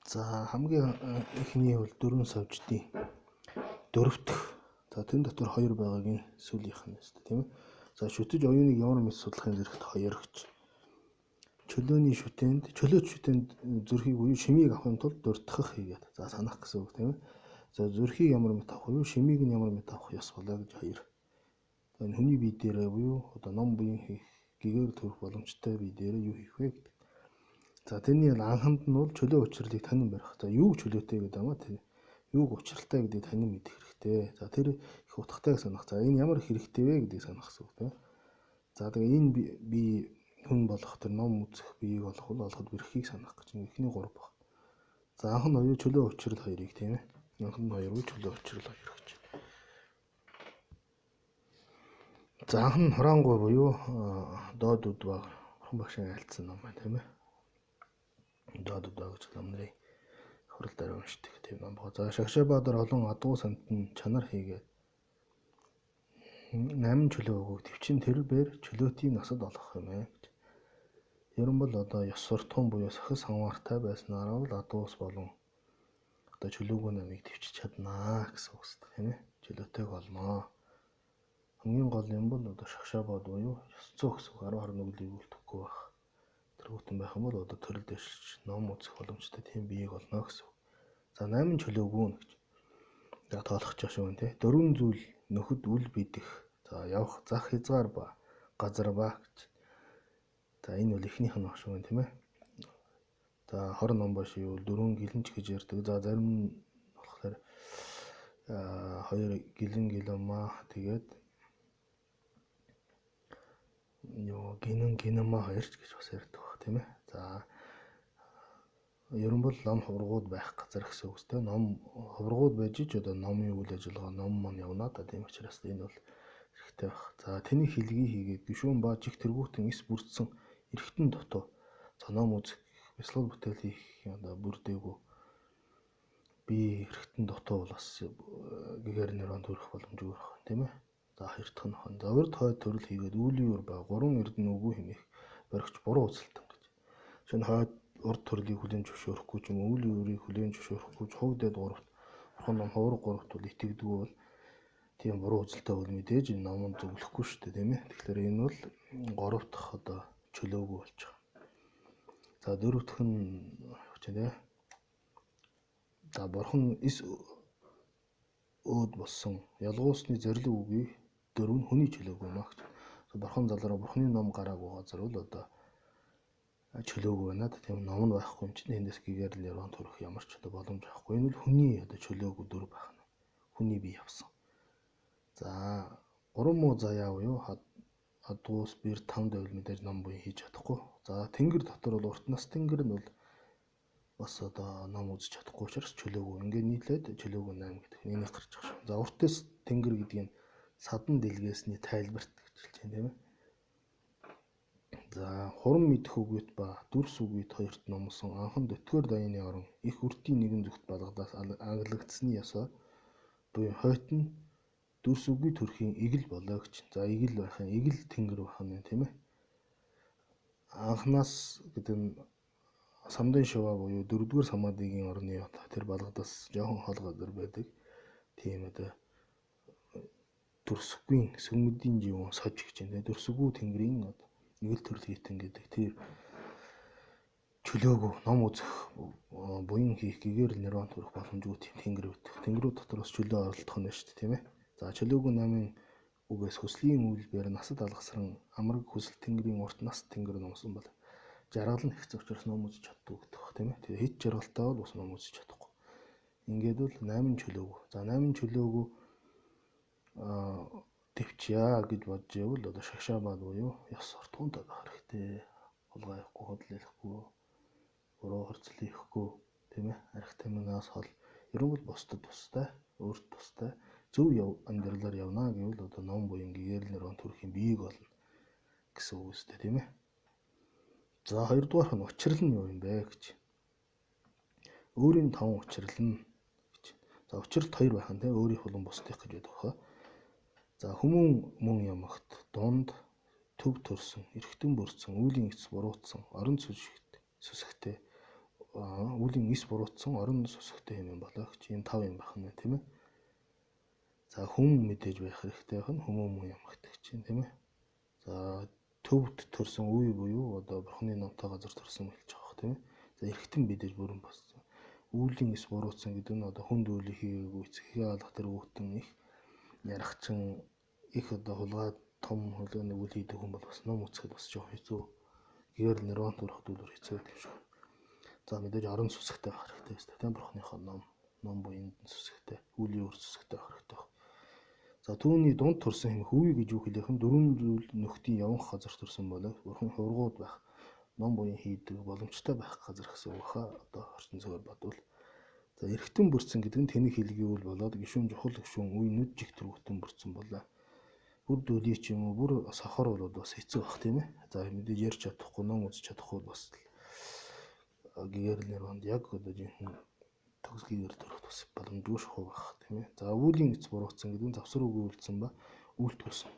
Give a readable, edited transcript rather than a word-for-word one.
За хамгийн эхний бол дөрвөн савждын дөрөвдөх. За тэн дотор хоёр байгаагийн сүүлийнх нь өстэй тийм ээ. За шүтэж оюуныг ямар мэс судлахын зэрэгт хоёр гэж. Чөлөөний шүтээнд зүрхийг буюу шимийг авахын тулд дуртахах хийгээд. За санах гэсэн үг тийм ээ. За зүрхийг ямар мэт авах буюу шимийг нь ямар мэт авах ёс болоо гэж хоёр. Энэ хүний бие дээрээ буюу одоо ном буян хийх гэгээр төрөх боломжтой бие дээрээ юу хийх вэ гэдэг. За тэрний анханд нь бол чөлөө учрлыг танин барих. За юуг чөлөөтэй гэдэг юм аа тэр юуг учралтай гэдгийг танин мэдэх хэрэгтэй. За тэр их утгатайг санах. За энэ ямар хэрэгтэй вэ гэдгийг санах гэсэн үг тийм. За тэгээ энэ би хүн болох тэр ном үзэх биеийг олоход бэрхийг санах гэж эхний 3 баг. За анх нь хоёр чөлөө учрал хоёрыг тийм ээ. Анх нь хоёр чөлөө учрал хоёр гэж. За анх нь хураангуй буюу доодуд баг бурхан багшийн айлцсан ном байна тийм ээ. Доодуд баг гэж номныг хурал дээр уншдаг тийм ном баг. За Шагшаабаатар олон адуу сантан чанар хийгээд 8 чөлөө өгөөг төвчин тэр бээр чөлөөтийн насад олох юм ээ гэж. Ерөн бол одоо ёс суртахуун буюу сахис хамаартай байснараа бол адуус болон одоо чөлөөгүй намыг төвчж чаднаа гэсэн үг шүү дээ тийм ээ. Чөлөөтэйг олноо. Хамгийн гол юм бол одоо Шагшаабад буюу ёс зүй гэсэн 10 нүглийг үлдэхгүй байх. Тэргүүтэн байх юм бол одоо төрөл дэвшилж ном үзэх боломжтой тийм биеийг олно гэсэн. За 8 чөлөөгүй гэж. За тоолох ч ашиг байна тий. 4 зүйл нөхөд үл бидэх. За явах зах хязгаар ба газар ба гэж. За энэ бол эхнийх нь ашиг байна тийм ээ. За 20 ном ба шивүүл 4 гэлэнч гэж ярьдаг. За зарим нь болохоор 2 гэлэнмаа тэгээд гинэмаа хоёрч гэж бас ярьдаг баг тийм ээ. За ерөн бол ном хургууд байх газар гэсэн үг тийм. Ном хургууд байж ч одоо номын үйл ажиллагаа ном маань явна да тийм учраас энэ бол хэрэгтэй баг. За тэний хэлгийг хийгээд гишүүн ба чих тэргүүтэн эс бүрдсэн эргэтэн дотоо за ном үзэх бяцлал бүтээл хийх одоо бүрдээгүй би эргэтэн дотоо бол бас гэгээр нэрон төрөх боломжгүй байна тийм ээ. За хоёр дахь нь за урд хойд төрөл хийгээд үүлийн үр ба 3 эрдэнэ үгүй хэмээх баригч буруу үзэлтэн гэж. Шинэ хойд урд төрлийг хүлээн зөвшөөрөхгүй ч юм уу үүлийн үрийг хүлээн зөвшөөрөхгүй ч хогдод 3-т бурхан ном ховор 3-т бол итгэдэггүй бол тийм буруу үзэлтэй бол мэдээж энэ номон зөвлөхгүй шүү дээ тийм ээ. Тэгэхээр энэ бол 3 дахь одоо чөлөөгүй болж байгаа. За 4 дахь нь хүчтэй. За бурхан эс өөд болсон ялгуусны зорилго үгүй 4 нь хүний чөлөөгүй маа гэж. Бурхан залраа бурханы ном гараагүй газар бол одоо чөлөөгүй байна. Тийм ном нь байхгүй юм чинь эндээс гэгээр л яруу төрөх ямар ч одоо боломж байхгүй. Энэ бол хүний одоо чөлөөгүй дөр байх нь. Хүний бие явсан. За 3 муу заяа буюу хадуус бэр 5 давл мэдээж ном буян хийж чадахгүй. За тэнгэр дотор бол урт нас тэнгэр нь бол бас одоо ном үзэж чадахгүй учраас чөлөөгүй. Ингээд нийлээд чөлөөгүй 8 гэдэг нь энийг гарч байгаа шүү. За уртас тэнгэр гэдгийг садан дэлгээсний тайлбарт гэж хэлж байна тийм ээ. За хурам мэдэх үгүйт ба дүрс үгүйт хоёрт номсон анхан дөтгөр даяны орон их үртийн нэгэн зүгт балгадаас аглагдсны ясаа буюу хойт нь дүрс үгүй төрхийн игэл болоо гэж. За игэл байхын игэл тэнгэр байх нь тийм ээ. Анханаас гэдэг нь самдын шуваа буюу 4-р самадигийн орны тэр балгадаас жоохон хол газар байдаг. Тийм одоо дүрсгүй сүмэдийн живэн сож гэж байна. Дүрсгүй тэнгэрийн одоо игэл төрөл хийтэн гэдэг тэр чөлөөгүй ном үзэх буян хийх гэгээр нэрван төрөх боломжгүй тийм тэнгэр байдаг. Тэнгэрүүд дотор бас чөлөө оролдох нь шүү дээ тийм ээ. За чөлөөгүй намын үгээс хүслийн үйлбэр насад алгасран амраг хүсэл тэнгэрийн урт нас тэнгэр номсон бол жаргал нь ихц учраас ном үзэж чаддаг гэдэг баг тийм ээ. Тэгээ хит жаргалтай бол бас ном үзэж чадахгүй. Ингээд бол 8 чөлөөгүй. За 8 чөлөөгүй төвчяа гэж бодож явбал одоо Шагшаабад буюу ёс суртахуунтай байх хэрэгтэй. Хулгай явахгүй, хөдлөхгүй, буруу хурцлал хийхгүй тийм ээ. Арх таминаас хол ерөн бол бусдад тустай, өөрт тустай зөв амьдралаар явна гэвэл одоо ном буян гэгээр нэрон төрхийн биеийг олно гэсэн үг үстэй тийм ээ. За хоёрдугаарх нь учрал нь юу юм бэ гэж. Өөрийн 5 учрал нь гэж. За учралт 2 байх нь тийм өөрийнх болон бусдыг гэж байдаг хаа. За хүмүүн мөн ямагт дунд төв төрсөн, эргэтэн бүрдсэн, үүлийн эц буруутсан, орон сүсэгтэй үлийн эс буруутсан орон сусагтай юм болоо гэж ийм 5 юм байх нь тийм ээ. За хүм мэдээж байх хэрэгтэй байх нь хүмүүм юм гэдэг чинь тийм ээ. За төвд төрсэн үе буюу одоо бурхны намтай газар төрсэн хэлж байгаа хэрэг тийм ээ. За эргэтэн мэдээж бүрэн болсон. Үүлийн эс буруутсан гэдэг нь одоо хүнд үйл хийгээгүй эцэгхээ алах тэргүүтэн их ярахчин их одоо хулгай том хулгайны үйл хийдэг хүн бол бас ном үцхэд бас жоох хэцүү. Гэр нэрван төрөх дүүлэр хэцүү гэдэг шүү. За мэдээж орон сүсгтэй байх хэрэгтэй өстэй тийм бурхныхоо ном буянд сүсгтэй үлийн үр сүсгтэй байх хэрэгтэй. За түүний дунд төрсэн хэмэх үе гэж юу хэлэх нь дөрвөн зүйл нөхдийн явах газар төрсэн болоо бурхан хургууд байх ном буян хийдэг боломжтой байх газар гэсэн үг хаа одоо орчин цагаар бодвол. За эргэтэн бүрдсэн гэдэг нь тэнэг хэлгийвэл болоод гишүүн чухал гишүүн үе нүд жиг төргөтөн бүрдсэн болоо. Бүр дөлий ч юм уу бүр сохор бол бас хэцүү бах тийм ээ. За мэдээж ярьж чадахгүй ном үзэж чадахгүй бас гэр нэрванд яг одоо жинхэнэ төгсгийгээр төрөх бас боломжгүй шахуу байх тийм ээ. За үүлийн эц буруутсан гэдэг нь завсар үгүй үлдсэн ба үйлдэлсэн